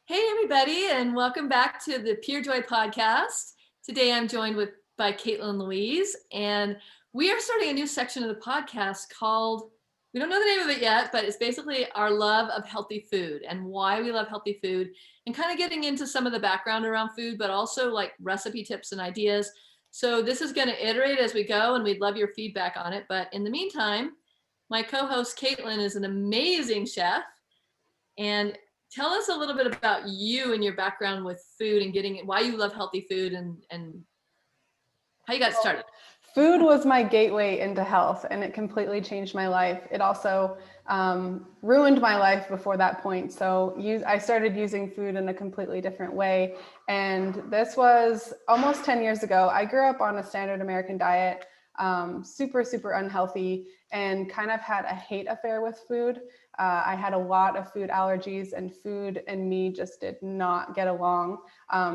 Hey, everybody, and welcome back to the Pure Joy podcast. Today I'm joined by Katelyn Louise, and we are starting a new section of the podcast called, we don't know the name of it yet, but it's basically our love of healthy food and why we love healthy food, and kind of getting into some of the background around food, but also like recipe tips and ideas. So this is going to iterate as we go, and we'd love your feedback on it. But in the meantime, my co-host Katelyn is an amazing chef, and tell us a little bit about you and your background with food and why you love healthy food and how you got started. Food was my gateway into health, and it completely changed my life. It also ruined my life before that point. So I started using food in a completely different way. And this was almost 10 years ago. I grew up on a standard American diet, super, super unhealthy, and kind of had a hate affair with food. I had a lot of food allergies, and food and me just did not get along.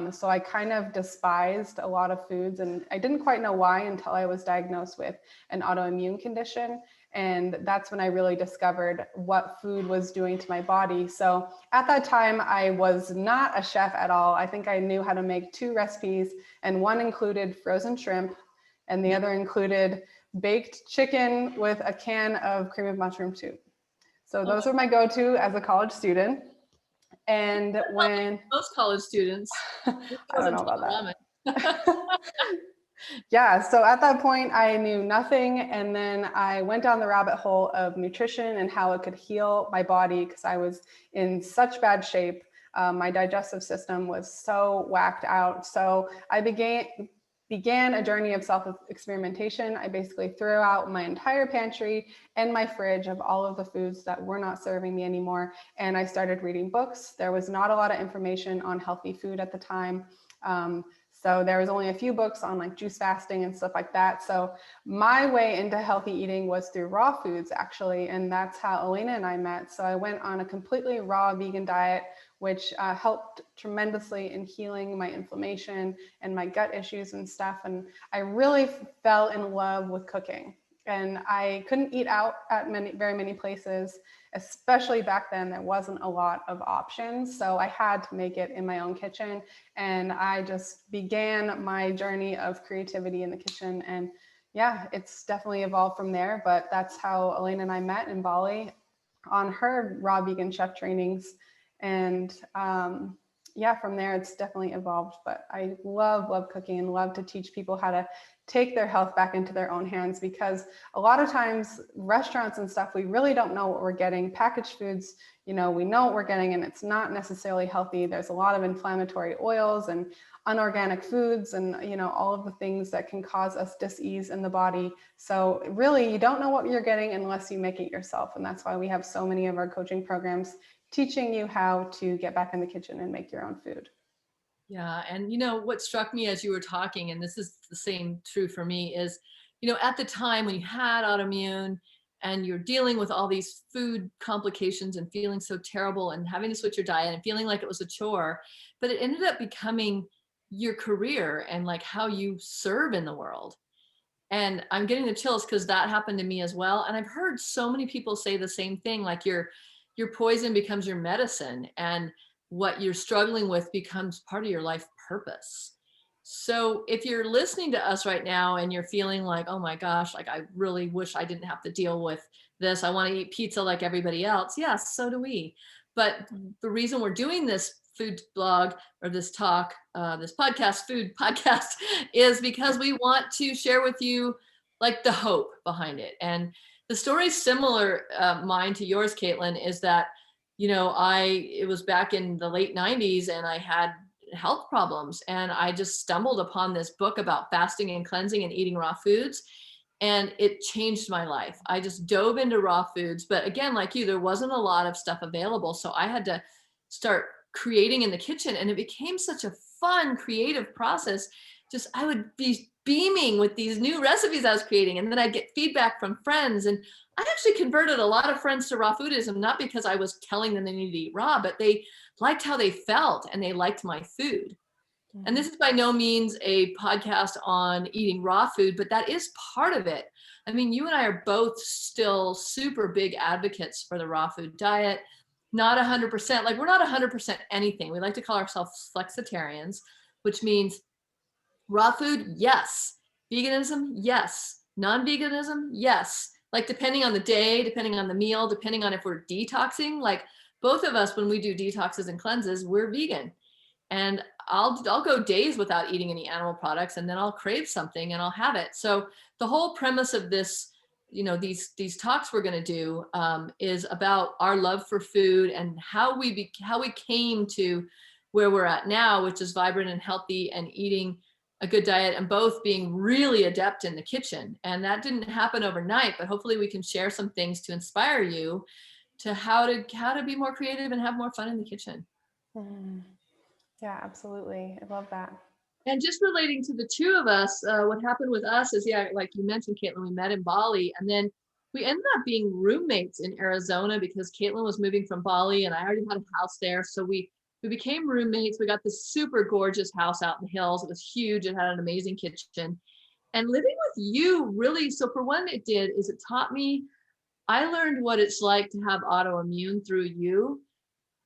So I kind of despised a lot of foods, and I didn't quite know why until I was diagnosed with an autoimmune condition. And that's when I really discovered what food was doing to my body. So at that time, I was not a chef at all. I think I knew how to make 2 recipes, and one included frozen shrimp, and the other included baked chicken with a can of cream of mushroom soup. So those were my go-to as a college student. And when most college students, I don't know about that. Yeah, so at that point I knew nothing, and then I went down the rabbit hole of nutrition and how it could heal my body because I was in such bad shape. My digestive system was so whacked out. So I began a journey of self-experimentation. I basically threw out my entire pantry and my fridge of all of the foods that were not serving me anymore. And I started reading books. There was not a lot of information on healthy food at the time. So there was only a few books on like juice fasting and stuff like that. So my way into healthy eating was through raw foods, actually. And that's how Elaina and I met. So I went on a completely raw vegan diet, which helped tremendously in healing my inflammation and my gut issues and stuff. And I really fell in love with cooking. And I couldn't eat out at very many places, especially back then. There wasn't a lot of options. So I had to make it in my own kitchen. And I just began my journey of creativity in the kitchen. And yeah, it's definitely evolved from there. But that's how Elaina and I met in Bali on her raw vegan chef trainings. And yeah, from there, it's definitely evolved. But I love cooking and love to teach people how to take their health back into their own hands, because a lot of times restaurants and stuff, we really don't know what we're getting. Packaged foods, we know what we're getting, and it's not necessarily healthy. There's a lot of inflammatory oils and unorganic foods and all of the things that can cause us dis-ease in the body. So really, you don't know what you're getting unless you make it yourself. And that's why we have so many of our coaching programs teaching you how to get back in the kitchen and make your own food. Yeah. And what struck me as you were talking, and this is the same true for me, is, at the time when you had autoimmune and you're dealing with all these food complications and feeling so terrible and having to switch your diet and feeling like it was a chore, but it ended up becoming your career and like how you serve in the world. And I'm getting the chills because that happened to me as well. And I've heard so many people say the same thing, like your poison becomes your medicine, and what you're struggling with becomes part of your life purpose. So if you're listening to us right now and you're feeling like, oh my gosh, like I really wish I didn't have to deal with this. I want to eat pizza like everybody else. Yes, so do we. But the reason we're doing this food blog or this talk, this podcast, food podcast, is because we want to share with you like the hope behind it. And the story is similar, mine to yours, Katelyn, is that, it was back in the late 90s and I had health problems, and I just stumbled upon this book about fasting and cleansing and eating raw foods. And it changed my life. I just dove into raw foods. But again, like you, there wasn't a lot of stuff available. So I had to start creating in the kitchen, and it became such a fun, creative process. Just, I would be beaming with these new recipes I was creating, and then I'd get feedback from friends. And I actually converted a lot of friends to raw foodism, not because I was telling them they needed to eat raw, but they liked how they felt and they liked my food. Mm-hmm. And this is by no means a podcast on eating raw food, but that is part of it. I mean, you and I are both still super big advocates for the raw food diet. not 100%. Like we're not 100% anything. We like to call ourselves flexitarians, which means raw food, yes. Veganism, yes. Non-veganism, yes. Like depending on the day, depending on the meal, depending on if we're detoxing, like both of us, when we do detoxes and cleanses, we're vegan. And I'll go days without eating any animal products, and then I'll crave something and I'll have it. So the whole premise of this, these talks we're going to do is about our love for food and how we came to where we're at now, which is vibrant and healthy and eating a good diet and both being really adept in the kitchen. And that didn't happen overnight, but hopefully we can share some things to inspire you to how to be more creative and have more fun in the kitchen. Mm. Yeah, absolutely. I love that. And just relating to the two of us, what happened with us is, yeah, like you mentioned, Katelyn, we met in Bali, and then we ended up being roommates in Arizona because Katelyn was moving from Bali and I already had a house there. So we became roommates. We got this super gorgeous house out in the hills. It was huge. It had an amazing kitchen. And living with you really, so for one, it did is it taught me, I learned what it's like to have autoimmune through you.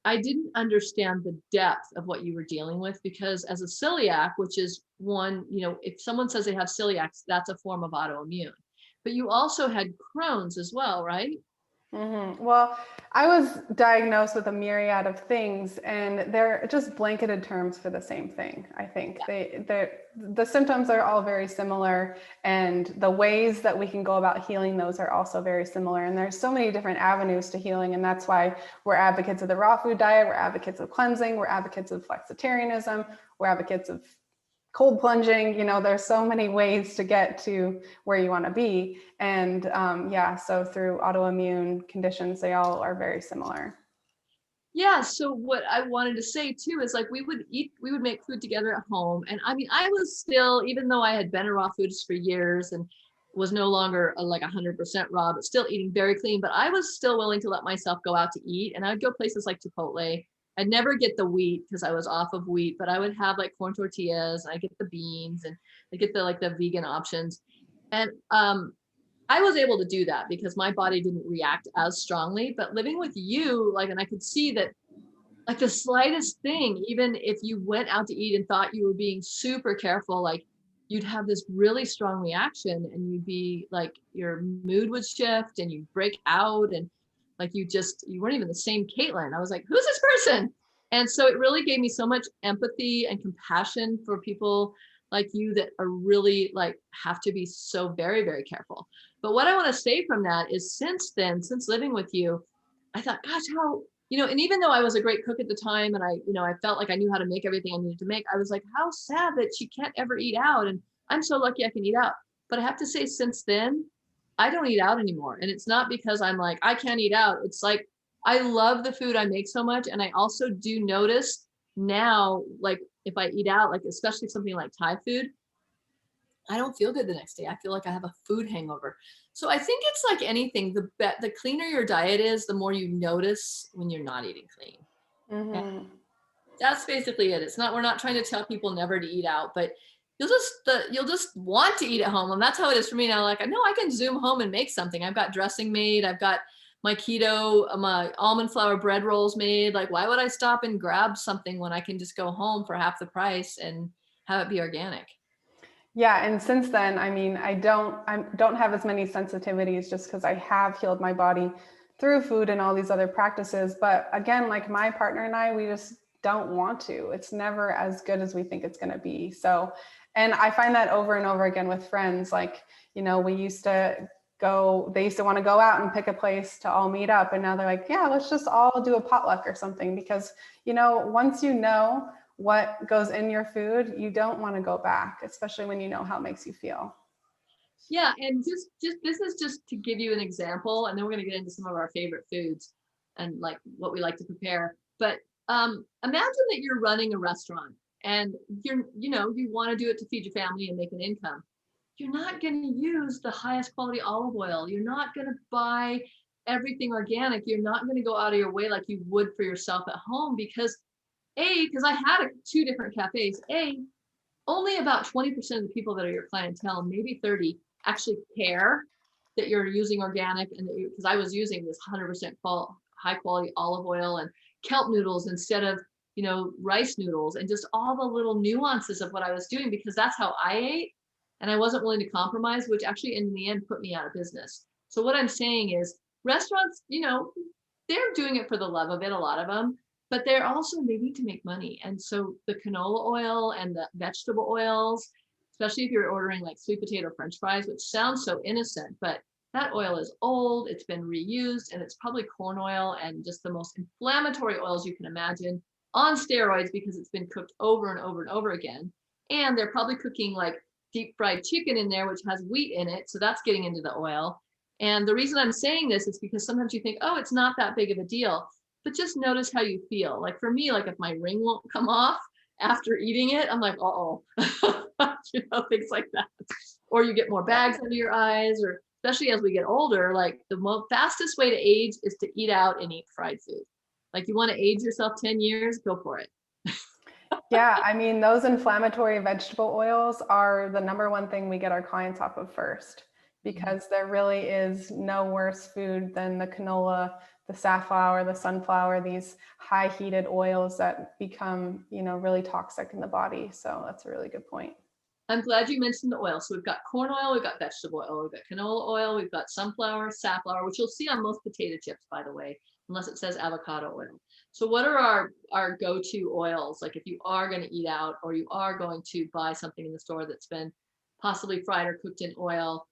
I didn't understand the depth of what you were dealing with because as a celiac, which is one, if someone says they have celiacs, that's a form of autoimmune. But you also had Crohn's as well, right? Mm-hmm. Well, I was diagnosed with a myriad of things, and they're just blanketed terms for the same thing. I think the symptoms are all very similar, and the ways that we can go about healing those are also very similar. And there's so many different avenues to healing, and that's why we're advocates of the raw food diet, we're advocates of cleansing, we're advocates of flexitarianism, we're advocates of cold plunging. There's so many ways to get to where you want to be. And so through autoimmune conditions, they all are very similar. Yeah. So what I wanted to say too is like we would make food together at home. And I mean, I was still, even though I had been a raw foodist for years and was no longer like 100% raw, but still eating very clean, but I was still willing to let myself go out to eat. And I'd go places like Chipotle. I'd never get the wheat because I was off of wheat, but I would have like corn tortillas and I get the beans and I get the vegan options. And I was able to do that because my body didn't react as strongly, but living with you, like, and I could see that like the slightest thing, even if you went out to eat and thought you were being super careful, like you'd have this really strong reaction and you'd be like, your mood would shift and you'd break out and like you weren't even the same Katelyn. I was like, who's this person? And so it really gave me so much empathy and compassion for people like you that are really like have to be so very, very careful. But what I want to say from that is since then, since living with you, I thought, gosh, how, and even though I was a great cook at the time and I felt like I knew how to make everything I needed to make, I was like, how sad that she can't ever eat out. And I'm so lucky I can eat out. But I have to say, since then, I don't eat out anymore. And it's not because I'm like, I can't eat out. It's like, I love the food I make so much. And I also do notice now, like if I eat out, like especially something like Thai food, I don't feel good the next day. I feel like I have a food hangover. So I think it's like anything, the cleaner your diet is, the more you notice when you're not eating clean. Mm-hmm. That's basically it. We're not trying to tell people never to eat out, but you'll just want to eat at home. And that's how it is for me now. Like, I know I can zoom home and make something. I've got dressing made. I've got my keto, my almond flour bread rolls made. Like, why would I stop and grab something when I can just go home for half the price and have it be organic? Yeah, and since then, I mean, I don't have as many sensitivities just because I have healed my body through food and all these other practices. But again, like my partner and I, we just don't want to. It's never as good as we think it's going to be. So, and I find that over and over again with friends. Like, they used to want to go out and pick a place to all meet up. And now they're like, yeah, let's just all do a potluck or something. Because, once what goes in your food, you don't want to go back, especially when you know how it makes you feel. Yeah, and just this is just to give you an example, and then we're going to get into some of our favorite foods and like what we like to prepare. But imagine that you're running a restaurant and you want to do it to feed your family and make an income. You're not going to use the highest quality olive oil. You're not going to buy everything organic. You're not going to go out of your way like you would for yourself at home because I had two different cafes. Only about 20% of the people that are your clientele, maybe 30, actually care that you're using organic and because I was using this 100% high quality olive oil and kelp noodles instead of, rice noodles, and just all the little nuances of what I was doing, because that's how I ate. And I wasn't willing to compromise, which actually in the end put me out of business. So what I'm saying is restaurants, they're doing it for the love of it, a lot of them, but they need to make money. And so the canola oil and the vegetable oils, especially if you're ordering like sweet potato French fries, which sounds so innocent, but that oil is old, it's been reused, and it's probably corn oil and just the most inflammatory oils you can imagine on steroids, because it's been cooked over and over and over again. And they're probably cooking like deep fried chicken in there, which has wheat in it. So that's getting into the oil. And the reason I'm saying this is because sometimes you think, oh, it's not that big of a deal, but just notice how you feel. Like for me, like if my ring won't come off after eating it, I'm like, uh-oh, things like that. Or you get more bags under your eyes, or especially as we get older, like the fastest way to age is to eat out and eat fried food. Like you want to age yourself 10 years, go for it. Yeah, I mean, those inflammatory vegetable oils are the number one thing we get our clients off of first, because there really is no worse food than the canola, the safflower, the sunflower, these high heated oils that become, really toxic in the body. So that's a really good point. I'm glad you mentioned the oil. So we've got corn oil, we've got vegetable oil, we've got canola oil, we've got sunflower, safflower, which you'll see on most potato chips, by the way, unless it says avocado oil. So what are our go-to oils? Like if you are going to eat out, or you are going to buy something in the store that's been possibly fried or cooked in oil,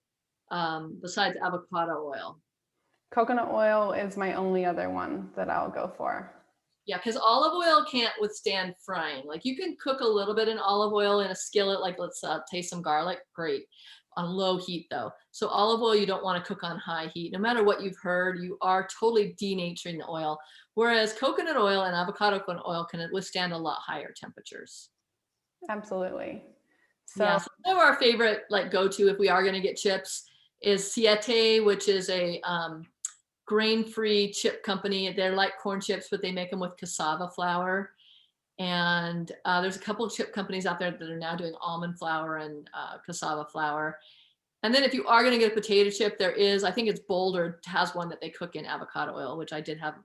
besides avocado oil? Coconut oil is my only other one that I'll go for. Yeah, because olive oil can't withstand frying. Like you can cook a little bit in olive oil in a skillet, like let's taste some garlic, great. On low heat though. So olive oil, you don't want to cook on high heat. No matter what you've heard, you are totally denaturing the oil. Whereas coconut oil and avocado oil can withstand a lot higher temperatures. Absolutely. Yeah, so some of our favorite like go-to if we are going to get chips is Siete, which is a grain-free chip company. They're like corn chips, but they make them with cassava flour. And there's a couple of chip companies out there that are now doing almond flour and cassava flour. And then if you are going to get a potato chip, there is, I think it's Boulder has one that they cook in avocado oil, which I did have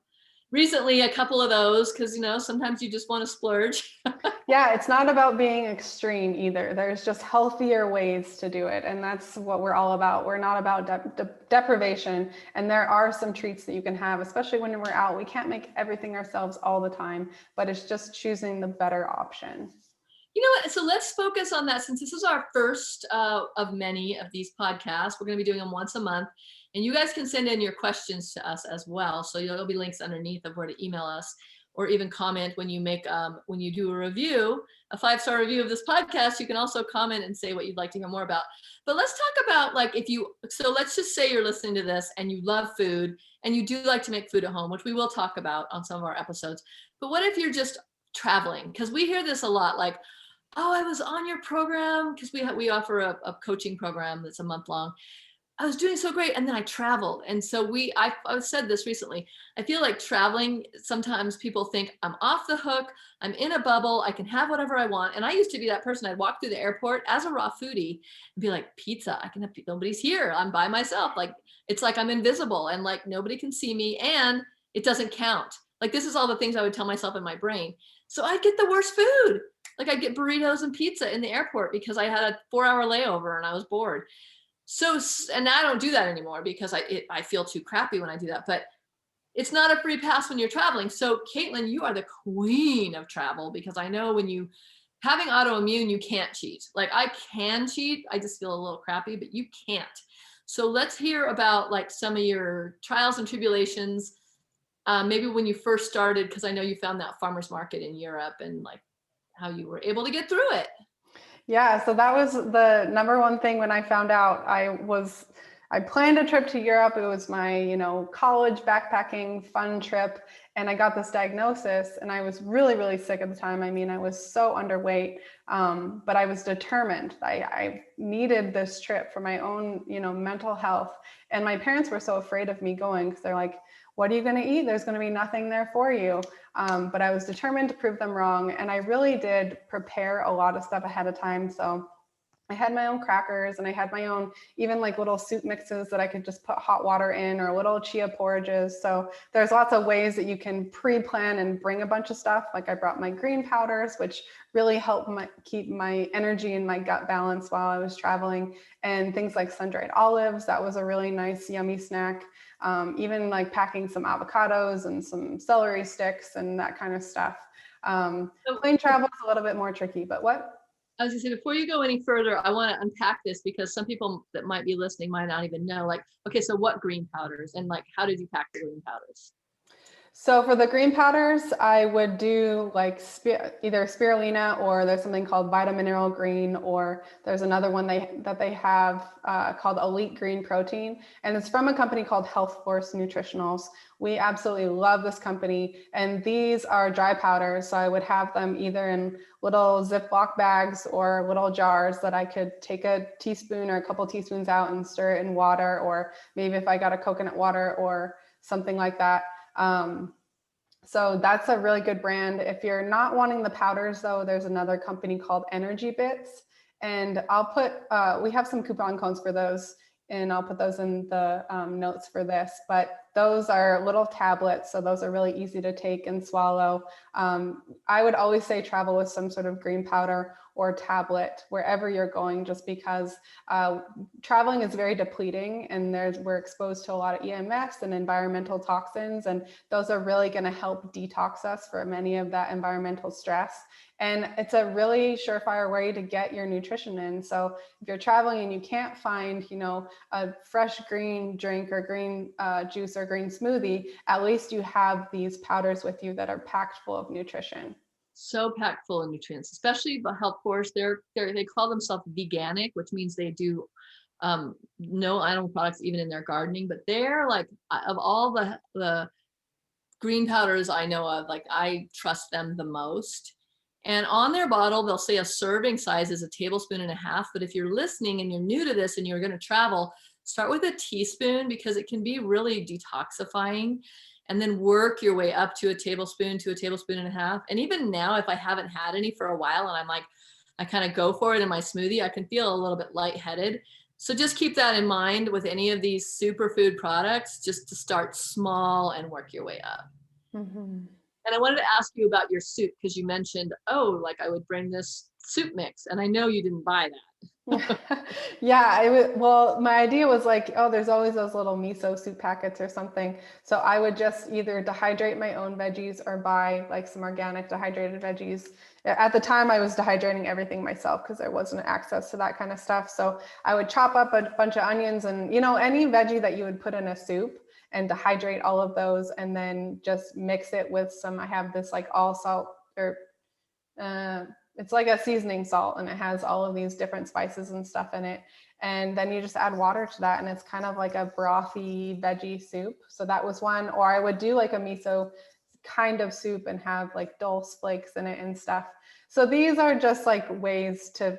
recently, a couple of those, because sometimes you just want to splurge. Yeah, it's not about being extreme either. There's just healthier ways to do it, and that's what we're all about. We're not about deprivation, and there are some treats that you can have, especially when we're out. We can't make everything ourselves all the time, but it's just choosing the better option. You know what? So let's focus on that, since this is our first of many of these podcasts. We're going to be doing them once a month, and you guys can send in your questions to us as well. So there'll be links underneath of where to email us, or even comment when you make when you do a review, a 5-star review of this podcast. You can also comment and say what you'd like to hear more about. But let's talk about like so let's just say you're listening to this and you love food and you do like to make food at home, which we will talk about on some of our episodes. But what if you're just traveling? Because we hear this a lot, like, oh, I was on your program, because we offer a coaching program that's a month long. I was doing so great, and then I traveled. And so I've said this recently. I feel like traveling, sometimes people think I'm off the hook, I'm in a bubble, I can have whatever I want. And I used to be that person. I'd walk through the airport as a raw foodie and be like, pizza, I can have, nobody's here, I'm by myself. Like, it's like I'm invisible and like nobody can see me, and it doesn't count. Like, this is all the things I would tell myself in my brain. So I'd get the worst food. Like I'd get burritos and pizza in the airport because I had a 4-hour layover and I was bored. So, and I don't do that anymore because I feel too crappy when I do that, but it's not a free pass when you're traveling. So Katelyn, you are the queen of travel, because I know when you having autoimmune, you can't cheat. Like I can cheat, I just feel a little crappy, but you can't. So let's hear about like some of your trials and tribulations. Maybe when you first started, because I know you found that farmer's market in Europe, and like how you were able to get through it. Yeah, so that was the number one thing when I found out. I planned a trip to Europe. It was my, college backpacking fun trip, and I got this diagnosis, and I was really, really sick at the time. I mean, I was so underweight, but I was determined. I needed this trip for my own, mental health. And my parents were so afraid of me going, because they're like, what are you going to eat? There's going to be nothing there for you. But I was determined to prove them wrong. And I really did prepare a lot of stuff ahead of time. So I had my own crackers, and I had my own even like little soup mixes that I could just put hot water in, or little chia porridges. So there's lots of ways that you can pre-plan and bring a bunch of stuff. Like I brought my green powders, which really helped keep my energy and my gut balance while I was traveling, and things like sun-dried olives. That was a really nice, yummy snack. Even like packing some avocados and some celery sticks and that kind of stuff. Plane travel is a little bit more tricky, but what? I was gonna say, before you go any further, I want to unpack this because some people that might be listening might not even know, like, okay, so what green powders, and like, how did you pack the green powders? So for the green powders, I would do like either spirulina, or there's something called Vitamineral Green, or there's another one that they have called Elite Green Protein, and it's from a company called Health Force Nutritionals. We absolutely love this company, and these are dry powders. So I would have them either in little Ziploc bags or little jars that I could take a teaspoon or a couple teaspoons out and stir it in water, or maybe if I got a coconut water or something like that. So that's a really good brand. If you're not wanting the powders though, there's another company called Energy Bits, and I'll put, we have some coupon codes for those, and I'll put those in the notes for this, but those are little tablets. So those are really easy to take and swallow. I would always say travel with some sort of green powder or tablet wherever you're going, just because traveling is very depleting, and we're exposed to a lot of EMFs and environmental toxins, and those are really going to help detox us for many of that environmental stress. And it's a really surefire way to get your nutrition in. So if you're traveling and you can't find, a fresh green drink or green juice or green smoothie, at least you have these powders with you that are packed full of nutrition. So packed full of nutrients, especially the Health Force. They call themselves veganic, which means they do no animal products even in their gardening. But they're like, of all the green powders I know of, like, I trust them the most. And on their bottle, they'll say a serving size is 1.5 tablespoons. But if you're listening and you're new to this and you're going to travel, start with a teaspoon, because it can be really detoxifying, and then work your way up to 1 tablespoon to 1.5 tablespoons. And even now, if I haven't had any for a while and I'm like, I kind of go for it in my smoothie, I can feel a little bit lightheaded. So just keep that in mind with any of these superfood products, just to start small and work your way up. Mm-hmm. And I wanted to ask you about your soup, because you mentioned, oh, like I would bring this soup mix, and I know you didn't buy that. Yeah, well, my idea was like, oh, there's always those little miso soup packets or something. So I would just either dehydrate my own veggies or buy like some organic dehydrated veggies. At the time, I was dehydrating everything myself because there wasn't access to that kind of stuff. So I would chop up a bunch of onions and, any veggie that you would put in a soup, and dehydrate all of those, and then just mix it with I have this like all salt, or it's like a seasoning salt, and it has all of these different spices and stuff in it. And then you just add water to that, and it's kind of like a brothy veggie soup. So that was one. Or I would do like a miso kind of soup and have like dulse flakes in it and stuff. So these are just like ways to,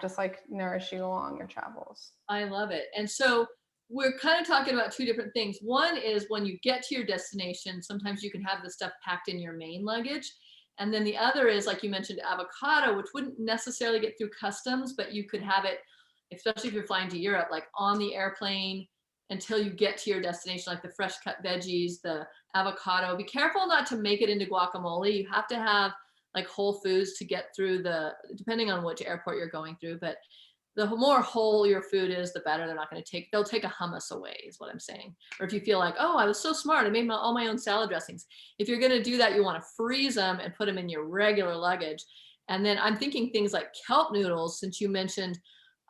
just like nourish you along your travels. I love it. And so we're kind of talking about two different things. One is when you get to your destination, sometimes you can have the stuff packed in your main luggage. And then the other is, like you mentioned, avocado, which wouldn't necessarily get through customs, but you could have it, especially if you're flying to Europe, like on the airplane until you get to your destination, like the fresh cut veggies, the avocado. Be careful not to make it into guacamole. You have to have like whole foods to get through depending on which airport you're going through. But the more whole your food is, the better. They'll take a hummus away, is what I'm saying. Or if you feel like, oh, I was so smart, I made all my own salad dressings. If you're going to do that, you want to freeze them and put them in your regular luggage. And then I'm thinking things like kelp noodles, since you mentioned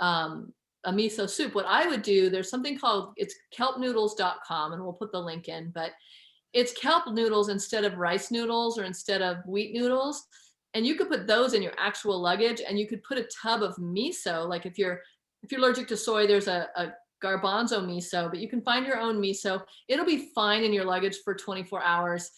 a miso soup. What I would do, there's something called, it's kelpnoodles.com, and we'll put the link in, but it's kelp noodles instead of rice noodles or instead of wheat noodles. And you could put those in your actual luggage, and you could put a tub of miso. Like if you're allergic to soy, there's a garbanzo miso, but you can find your own miso. It'll be fine in your luggage for 24 hours.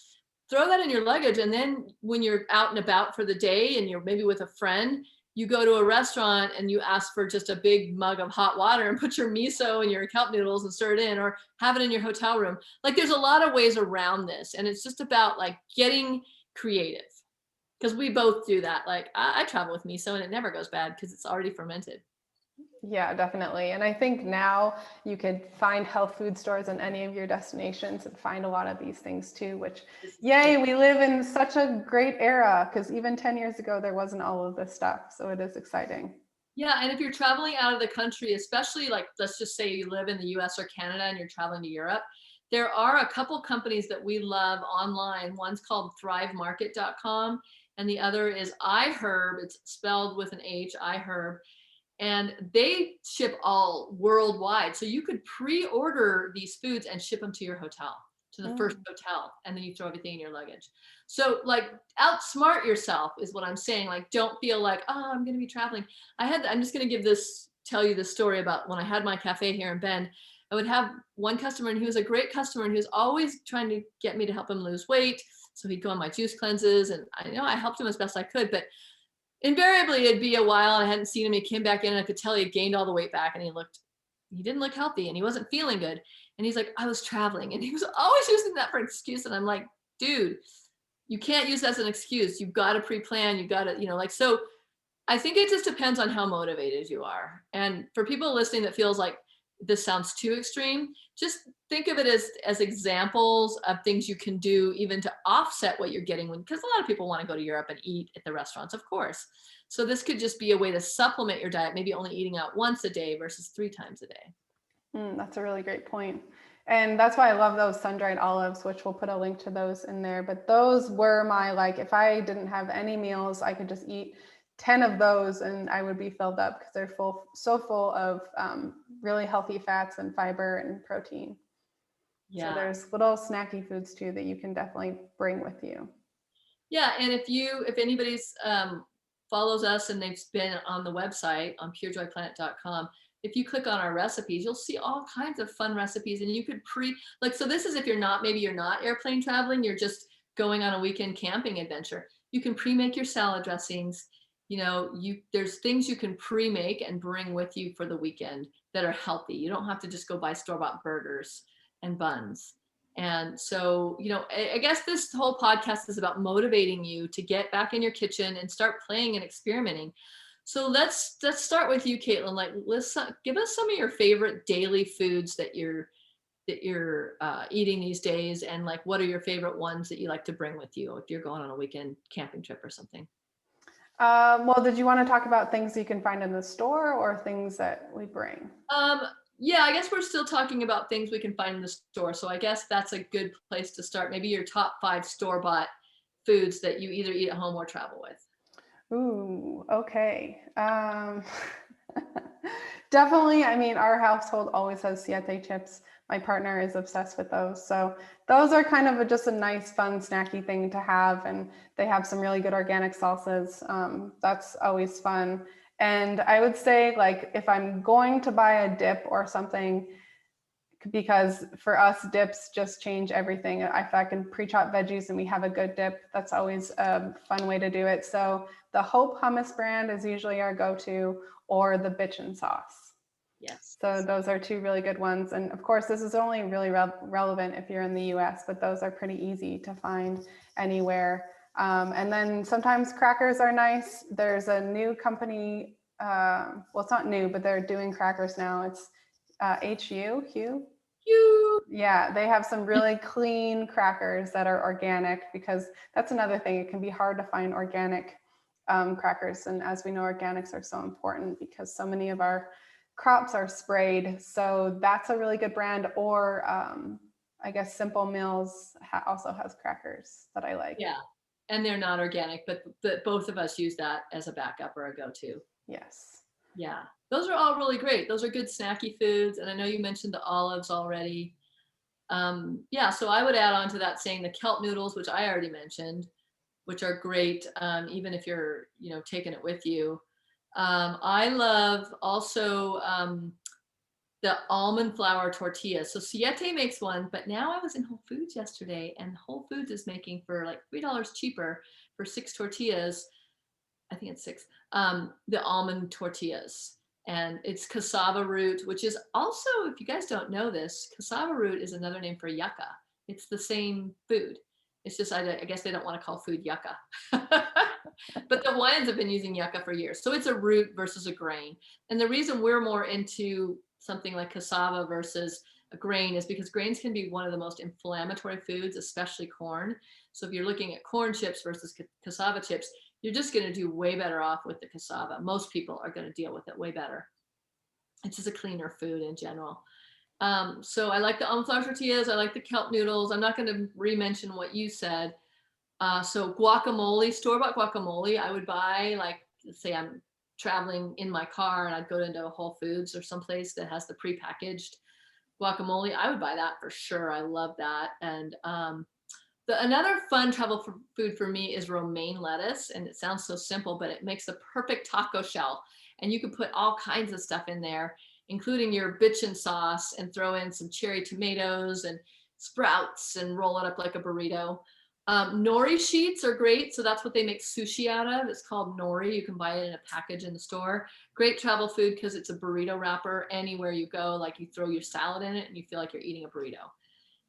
Throw that in your luggage. And then when you're out and about for the day and you're maybe with a friend, you go to a restaurant and you ask for just a big mug of hot water and put your miso and your kelp noodles and stir it in, or have it in your hotel room. Like there's a lot of ways around this. And it's just about like getting creative. Because we both do that. Like I travel with miso and it never goes bad because it's already fermented. Yeah, definitely. And I think now you could find health food stores in any of your destinations and find a lot of these things too, which, yay, we live in such a great era, because even 10 years ago, there wasn't all of this stuff. So it is exciting. Yeah, and if you're traveling out of the country, especially like, let's just say you live in the US or Canada and you're traveling to Europe, there are a couple companies that we love online. One's called thrivemarket.com and the other is iHerb. It's spelled with an H, iHerb. And they ship all worldwide. So you could pre-order these foods and ship them to your hotel, to the first hotel, and then you throw everything in your luggage. So like outsmart yourself is what I'm saying. Like, don't feel like, oh, I'm going to be traveling. I'm just going to tell you this story about when I had my cafe here in Bend. I would have one customer and he was a great customer and he was always trying to get me to help him lose weight. So he'd go on my juice cleanses and I helped him as best I could, but invariably it'd be a while and I hadn't seen him. He came back in and I could tell he had gained all the weight back and he didn't look healthy and he wasn't feeling good. And he's like, I was traveling. And he was always using that for an excuse. And I'm like, dude, you can't use that as an excuse. You've got to pre-plan. You've got to, so I think it just depends on how motivated you are. And for people listening that feels like this sounds too extreme, just think of it as examples of things you can do even to offset what you're getting because a lot of people want to go to Europe and eat at the restaurants, of course. So this could just be a way to supplement your diet, maybe only eating out once a day versus 3 times a day. That's a really great point. And that's why I love those sun-dried olives, which we'll put a link to those in there. But those were my, like, if I didn't have any meals, I could just eat 10 of those and I would be filled up because they're so full of really healthy fats and fiber and protein. Yeah. So there's little snacky foods too that you can definitely bring with you. Yeah, and if anybody's follows us and they've been on the website on purejoyplanet.com, if you click on our recipes, you'll see all kinds of fun recipes and you could so this is if maybe you're not airplane traveling, you're just going on a weekend camping adventure. You can pre-make your salad dressings. There's things you can pre-make and bring with you for the weekend that are healthy. You don't have to just go buy store-bought burgers and buns. And so, I guess this whole podcast is about motivating you to get back in your kitchen and start playing and experimenting. So let's start with you, Katelyn. Like, give us some of your favorite daily foods that you're eating these days, and like, what are your favorite ones that you like to bring with you if you're going on a weekend camping trip or something? Well, did you want to talk about things you can find in the store or things that we bring? Yeah, I guess we're still talking about things we can find in the store. So I guess that's a good place to start. Maybe your top 5 store-bought foods that you either eat at home or travel with. Ooh, okay. Definitely. I mean, our household always has siete chips. My partner is obsessed with those. So those are kind of just a nice, fun, snacky thing to have. And they have some really good organic salsas. That's always fun. And I would say, like, if I'm going to buy a dip or something, because for us, dips just change everything. If I can pre-chop veggies and we have a good dip, that's always a fun way to do it. So the Hope hummus brand is usually our go-to, or the Bitchin' sauce. Yes. So those are 2 really good ones. And of course, this is only really relevant if you're in the US, but those are pretty easy to find anywhere. And then sometimes crackers are nice. There's a new company, well, it's not new, but they're doing crackers now. It's Hue. Yeah, they have some really clean crackers that are organic, because that's another thing. It can be hard to find organic crackers. And as we know, organics are so important because so many of our crops are sprayed. So that's a really good brand. Or I guess Simple Meals also has crackers that I like. Yeah, and they're not organic, but both of us use that as a backup or a go-to. Yes. Yeah, those are all really great. Those are good snacky foods. And I know you mentioned the olives already. Yeah, so I would add on to that saying the kelp noodles, which I already mentioned, which are great, even if you're, taking it with you. I love also the almond flour tortillas. So Siete makes one, but now I was in Whole Foods yesterday and Whole Foods is making for like $3 cheaper for 6 tortillas. I think it's 6, the almond tortillas. And it's cassava root, which is also, if you guys don't know this, cassava root is another name for yucca. It's the same food. It's just, I guess they don't want to call food yucca. But the Hawaiians have been using yucca for years. So it's a root versus a grain. And the reason we're more into something like cassava versus a grain is because grains can be one of the most inflammatory foods, especially corn. So if you're looking at corn chips versus cassava chips, you're just going to do way better off with the cassava. Most people are going to deal with it way better. It's just a cleaner food in general. So I like the almond flour tortillas. I like the kelp noodles. I'm not going to re-mention what you said. So guacamole, store-bought guacamole, I would buy, like, let's say I'm traveling in my car and I'd go into a Whole Foods or someplace that has the prepackaged guacamole. I would buy that for sure. I love that. And another fun travel food for me is romaine lettuce. And it sounds so simple, but it makes the perfect taco shell. And you can put all kinds of stuff in there, including your bitchin sauce, and throw in some cherry tomatoes and sprouts and roll it up like a burrito. Nori sheets are great. So that's what they make sushi out of. It's called nori. You can buy it in a package in the store. Great travel food because it's a burrito wrapper. Anywhere you go, like, you throw your salad in it and you feel like you're eating a burrito.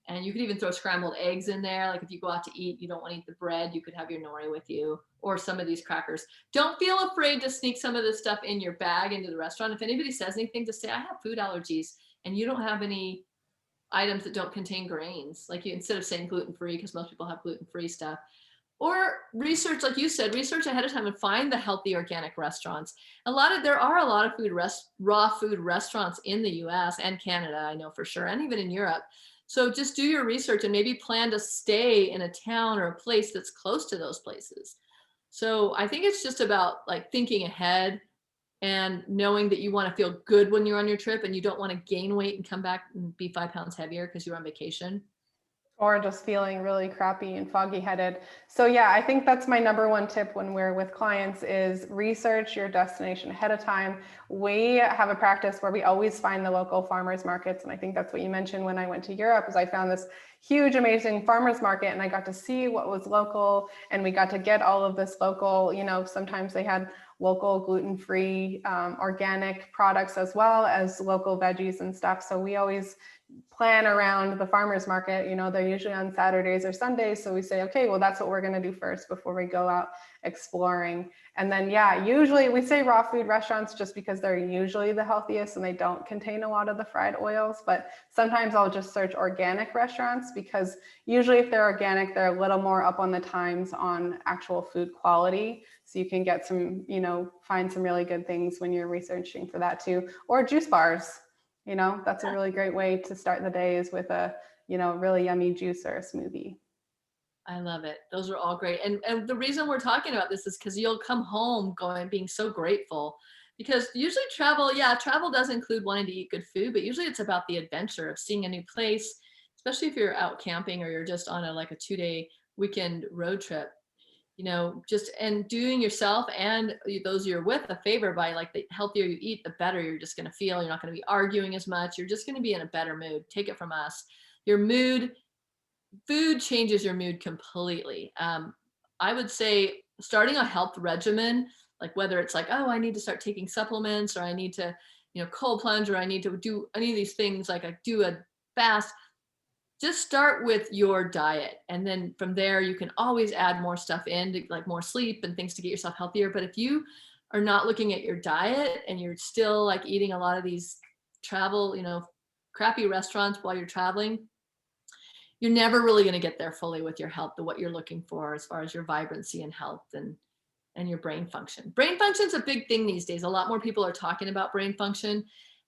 And you could even throw scrambled eggs in there. Like, if you go out to eat, you don't want to eat the bread, you could have your nori with you, or some of these crackers. Don't feel afraid to sneak some of this stuff in your bag into the restaurant. If anybody says anything, just say, I have food allergies, and you don't have any items that don't contain grains. Like, you, instead of saying gluten-free, because most people have gluten-free stuff. Or research, like you said, research ahead of time and find the healthy organic restaurants. There are a lot of raw food restaurants in the US and Canada, I know for sure, and even in Europe. So just do your research and maybe plan to stay in a town or a place that's close to those places. So I think it's just about, like, thinking ahead and knowing that you want to feel good when you're on your trip and you don't want to gain weight and come back and be 5 pounds heavier because you're on vacation. Or just feeling really crappy and foggy headed. So yeah, I think that's my number one tip when we're with clients is research your destination ahead of time. We have a practice where we always find the local farmers markets. And I think that's what you mentioned when I went to Europe, is I found this huge, amazing farmers market and I got to see what was local, and we got to get all of this local, sometimes they had local gluten-free organic products as well as local veggies and stuff. So we always plan around the farmers market. They're usually on Saturdays or Sundays. So we say, okay, well, that's what we're going to do first before we go out exploring. And then, yeah, usually we say raw food restaurants just because they're usually the healthiest and they don't contain a lot of the fried oils. But sometimes I'll just search organic restaurants because usually if they're organic, they're a little more up on the times on actual food quality. So you can get some, find some really good things when you're researching for that too. Or juice bars. That's a really great way to start the day, is with a, really yummy juice or a smoothie. I love it. Those are all great. And the reason we're talking about this is because you'll come home being so grateful, because usually travel does include wanting to eat good food, but usually it's about the adventure of seeing a new place, especially if you're out camping or you're just on a 2-day weekend road trip. And doing yourself and those you're with a favor by, the healthier you eat, the better you're just going to feel. You're not going to be arguing as much. You're just going to be in a better mood. Take it from us. Food changes your mood completely. I would say starting a health regimen, like whether it's I need to start taking supplements, or I need to, cold plunge, or I need to do any of these things, like I do a fast. Just start with your diet. And then from there, you can always add more stuff in, like more sleep and things to get yourself healthier. But if you are not looking at your diet and you're still eating a lot of these travel, crappy restaurants while you're traveling, you're never really going to get there fully with your health, what you're looking for as far as your vibrancy and health and your brain function. Brain function is a big thing these days. A lot more people are talking about brain function.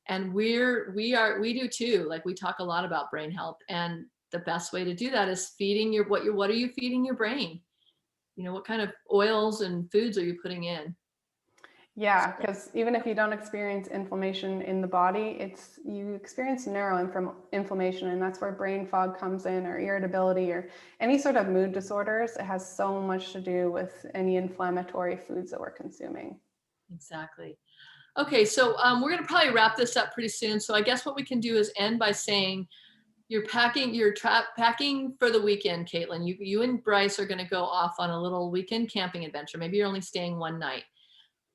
And we do too. We talk a lot about brain health, and the best way to do that is feeding what are you feeding your brain? What kind of oils and foods are you putting in? Yeah, because even if you don't experience inflammation in the body, you experience neuroinflammation, and that's where brain fog comes in, or irritability, or any sort of mood disorders. It has so much to do with any inflammatory foods that we're consuming. Exactly. Okay, so we're going to probably wrap this up pretty soon. So I guess what we can do is end by saying you're packing for the weekend, Katelyn. You and Bryce are going to go off on a little weekend camping adventure. Maybe you're only staying one night.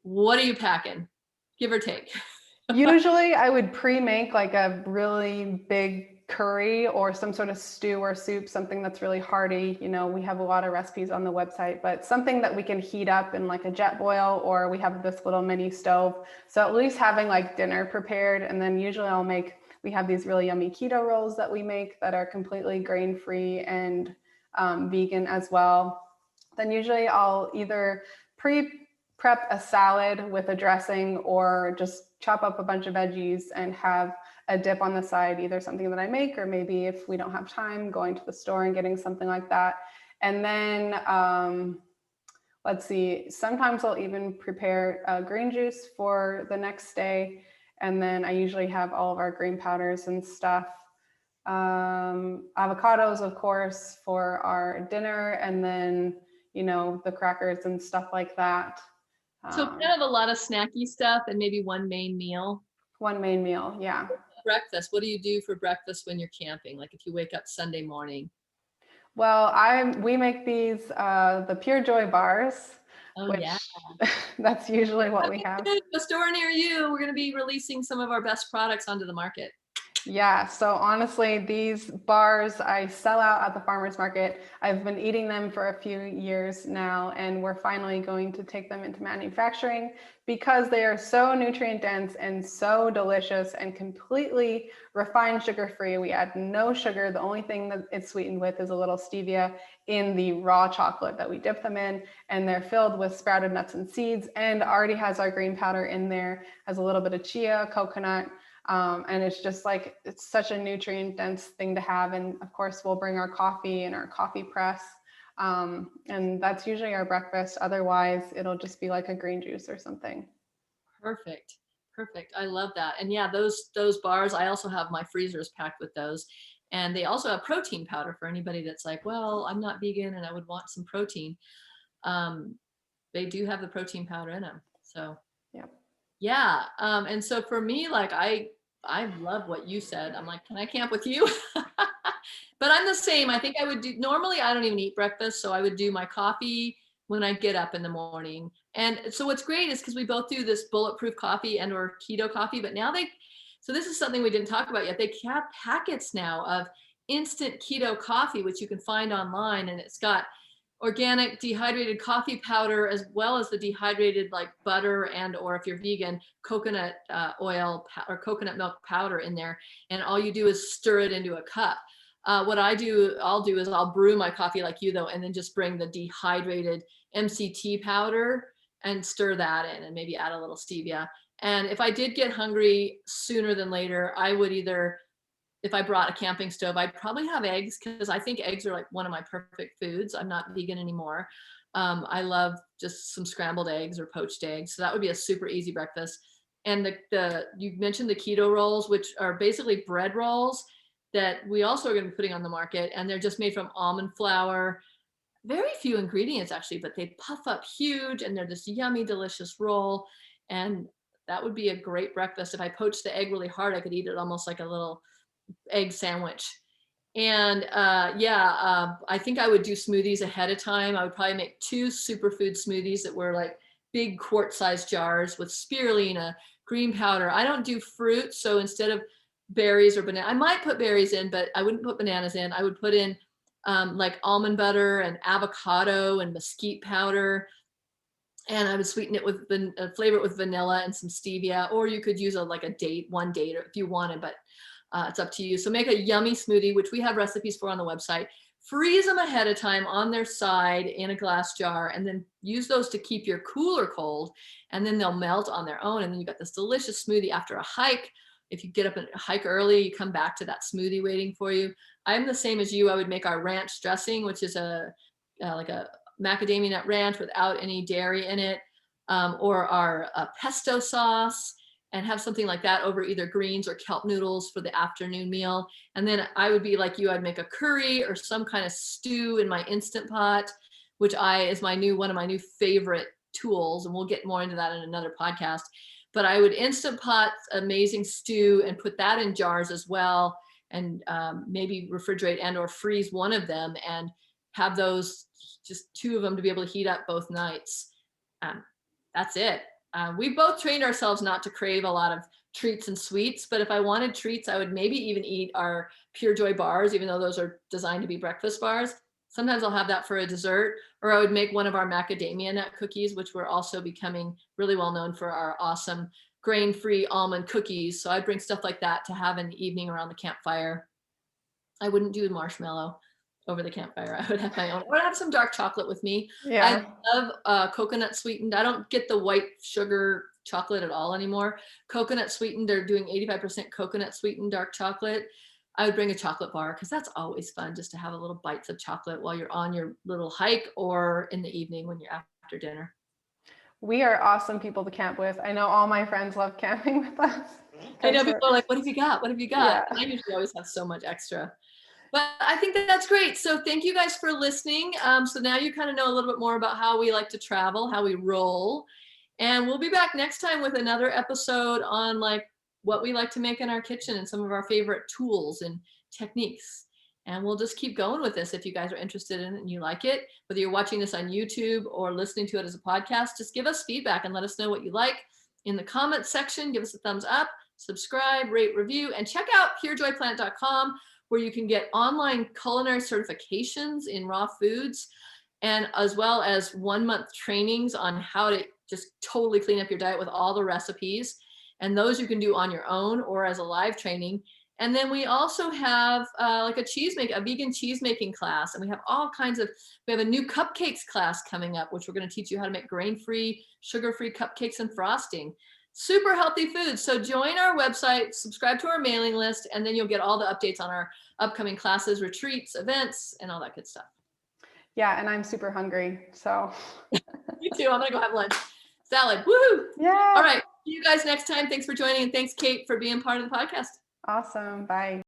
What are you packing? Give or take. Usually I would pre-make a really big curry or some sort of stew or soup, something that's really hearty. You know, we have a lot of recipes on the website, but something that we can heat up in like a jet boil, or we have this little mini stove. So at least having like dinner prepared. And then usually we have these really yummy keto rolls that we make that are completely grain-free and vegan as well. Then usually I'll either prep a salad with a dressing, or just chop up a bunch of veggies and have a dip on the side, either something that I make, or maybe if we don't have time, going to the store and getting something like that. And then let's see, sometimes I'll even prepare green juice for the next day. And then I usually have all of our green powders and stuff. Avocados, of course, for our dinner, and then, you know, the crackers and stuff like that. So kind of a lot of snacky stuff and maybe one main meal. One main meal, yeah. Breakfast, what do you do for breakfast when you're camping? Like if you wake up Sunday morning? Well, we make these the Pure Joy bars, Oh, which yeah. that's usually what we have. A store near you. We're going to be releasing some of our best products onto the market. Yeah, so honestly, these bars I sell out at the farmer's market. I've been eating them for a few years now, and we're finally going to take them into manufacturing because they are so nutrient dense and so delicious and completely refined sugar-free. We add no sugar. The only thing that it's sweetened with is a little stevia in the raw chocolate that we dip them in, and they're filled with sprouted nuts and seeds, and already has our green powder in there, has a little bit of chia, coconut, and it's just like, it's such a nutrient dense thing to have. And of course we'll bring our coffee and our coffee press. And that's usually our breakfast. Otherwise it'll just be like a green juice or something. Perfect. Perfect. I love that. And yeah, those bars, I also have my freezers packed with those. And they also have protein powder for anybody that's like, well, I'm not vegan and I would want some protein. They do have the protein powder in them. So yeah. Yeah. And so for me, like I love what you said. I'm like, can I camp with you? But I'm the same. I think I would do, normally I don't even eat breakfast. So I would do my coffee when I get up in the morning. And so what's great is because we both do this bulletproof coffee and or keto coffee, but now so this is something we didn't talk about yet. They have packets now of instant keto coffee, which you can find online. And it's got organic dehydrated coffee powder, as well as the dehydrated like butter and, or if you're vegan, coconut oil or coconut milk powder in there. And all you do is stir it into a cup. What I'll do is I'll brew my coffee like you though, and then just bring the dehydrated MCT powder and stir that in and maybe add a little stevia. And if I did get hungry sooner than later, I would either, if I brought a camping stove, I'd probably have eggs, because I think eggs are like one of my perfect foods. I'm not vegan anymore. I love just some scrambled eggs or poached eggs. So that would be a super easy breakfast. And you mentioned the keto rolls, which are basically bread rolls that we also are going to be putting on the market. And they're just made from almond flour. Very few ingredients actually, but they puff up huge and they're this yummy, delicious roll. And that would be a great breakfast. If I poached the egg really hard, I could eat it almost like a little egg sandwich. And I think I would do smoothies ahead of time. I would probably make 2 superfood smoothies that were like big quart-sized jars with spirulina, green powder. I don't do fruit, so instead of berries or banana, I might put berries in, but I wouldn't put bananas in. I would put in like almond butter and avocado and mesquite powder. And I would sweeten it with flavor it with vanilla and some stevia, or you could use one date if you wanted, but it's up to you. So make a yummy smoothie, which we have recipes for on the website. Freeze them ahead of time on their side in a glass jar, and then use those to keep your cooler cold, and then they'll melt on their own. And then you got this delicious smoothie after a hike. If you get up and hike early, you come back to that smoothie waiting for you. I'm the same as you. I would make our ranch dressing, which is like a macadamia nut ranch without any dairy in it, or our pesto sauce, and have something like that over either greens or kelp noodles for the afternoon meal. And then I would be like you, I'd make a curry or some kind of stew in my Instant Pot, which is one of my new favorite tools. And we'll get more into that in another podcast. But I would Instant Pot amazing stew and put that in jars as well. And maybe refrigerate and or freeze one of them and have those, just 2 of them to be able to heat up both nights. That's it. We both trained ourselves not to crave a lot of treats and sweets. But if I wanted treats, I would maybe even eat our Pure Joy bars, even though those are designed to be breakfast bars. Sometimes I'll have that for a dessert, or I would make one of our macadamia nut cookies, which we're also becoming really well known for our awesome grain-free almond cookies. So I'd bring stuff like that to have in the evening around the campfire. I wouldn't do marshmallow over the campfire. I would have my own, or I'd have some dark chocolate with me. Yeah. I love coconut sweetened. I don't get the white sugar chocolate at all anymore. Coconut sweetened, they're doing 85% coconut sweetened dark chocolate. I would bring a chocolate bar because that's always fun, just to have a little bites of chocolate while you're on your little hike or in the evening when you're after dinner. We are awesome people to camp with. I know all my friends love camping with us. I know people are like, what have you got? What have you got? Yeah. I usually always have so much extra. But I think that's great. So thank you guys for listening. So now you kind of know a little bit more about how we like to travel, how we roll. And we'll be back next time with another episode on like what we like to make in our kitchen and some of our favorite tools and techniques. And we'll just keep going with this if you guys are interested in it and you like it. Whether you're watching this on YouTube or listening to it as a podcast, just give us feedback and let us know what you like in the comments section. Give us a thumbs up, subscribe, rate, review, and check out purejoyplant.com, where you can get online culinary certifications in raw foods, and as well as 1-month trainings on how to just totally clean up your diet with all the recipes. And those you can do on your own or as a live training. And then we also have like a vegan cheese making class. And we have we have a new cupcakes class coming up, which we're going to teach you how to make grain-free, sugar-free cupcakes and frosting. Super healthy food. So join our website, subscribe to our mailing list, and then you'll get all the updates on our upcoming classes, retreats, events, and all that good stuff. Yeah, and I'm super hungry, so. Me too. I'm gonna go have lunch. Salad. Woohoo! Yeah. All right. See you guys next time. Thanks for joining, and thanks, Kate, for being part of the podcast. Awesome. Bye.